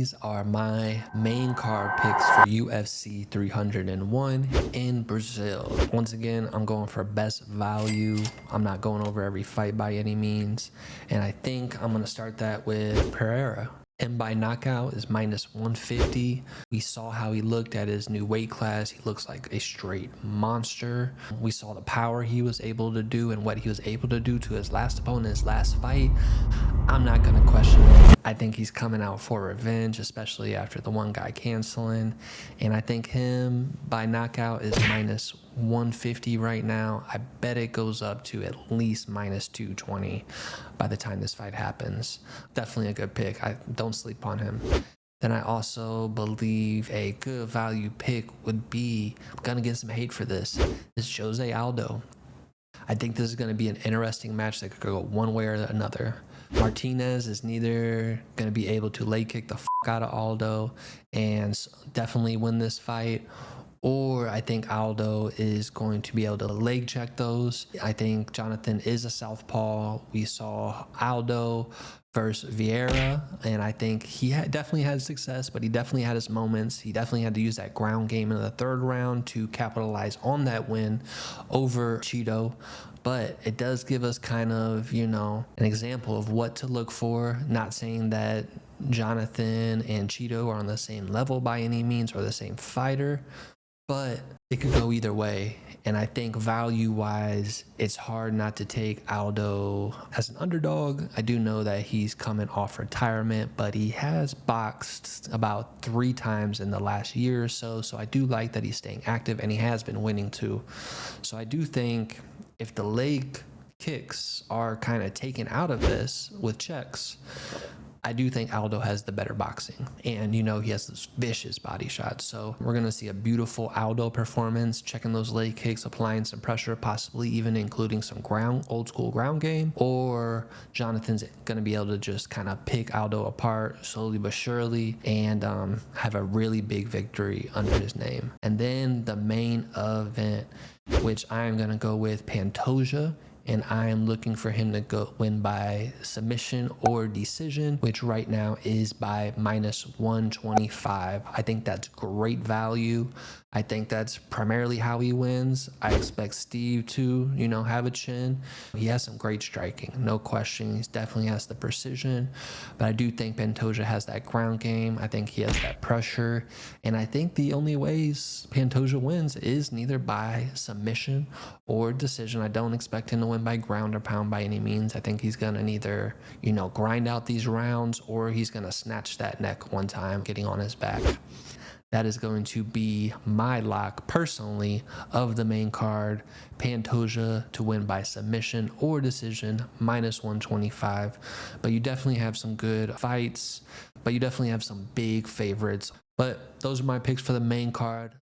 these are my main card picks for UFC 301 in Brazil. Once again, I'm going for best value. I'm not going over every fight by any means. And I think I'm going to start that with Pereira. And by knockout is minus 150. We saw how he looked at his new weight class. He looks like a straight monster. We saw the power he was able to do and what he was able to do to his last opponent, his last fight. I'm not going to question it. I think he's coming out for revenge, especially after the one guy canceling. And I think him by knockout is minus 150 right now. I bet it goes up to at least minus 220 by the time this fight happens. Definitely a good pick. I don't sleep on him. Then I also believe a good value pick would be, I'm going to get some hate for this, is Jose Aldo. I think this is going to be an interesting match that could go one way or another. Martinez is neither going to be able to leg kick the out of Aldo and definitely win this fight, or I think Aldo is going to be able to leg check those. I think Jonathan is a southpaw. We saw Aldo versus Vieira, and I think he definitely had success, but he definitely had his moments. He definitely had to use that ground game in the third round to capitalize on that win over Cheeto. But it does give us kind of, an example of what to look for. Not saying that Jonathan and Cheeto are on the same level by any means or the same fighter, but it could go either way. And I think value-wise, it's hard not to take Aldo as an underdog. I do know that he's coming off retirement, but he has boxed about 3 times in the last year or so. So I do like that he's staying active, and he has been winning too. So I do think if the leg kicks are kind of taken out of this with checks, I do think Aldo has the better boxing, and he has this vicious body shot. So we're going to see a beautiful Aldo performance, checking those leg kicks, applying some pressure, possibly even including some old school ground game, or Jonathan's going to be able to just kind of pick Aldo apart slowly but surely and have a really big victory under his name. And then the main event, which I am going to go with Pantoja, and I am looking for him to win by submission or decision, which right now is by minus 125. I think that's great value. I think that's primarily how he wins. I expect Steve to, have a chin. He has some great striking, no question. He definitely has the precision, but I do think Pantoja has that ground game. I think he has that pressure, and I think the only ways Pantoja wins is neither by submission or decision. I don't expect him to win by ground or pound by any means. I think he's gonna neither, grind out these rounds, or he's gonna snatch that neck one time, getting on his back. That is going to be my lock, personally, of the main card. Pantoja to win by submission or decision, minus 125. But you definitely have some good fights, but you definitely have some big favorites. But those are my picks for the main card.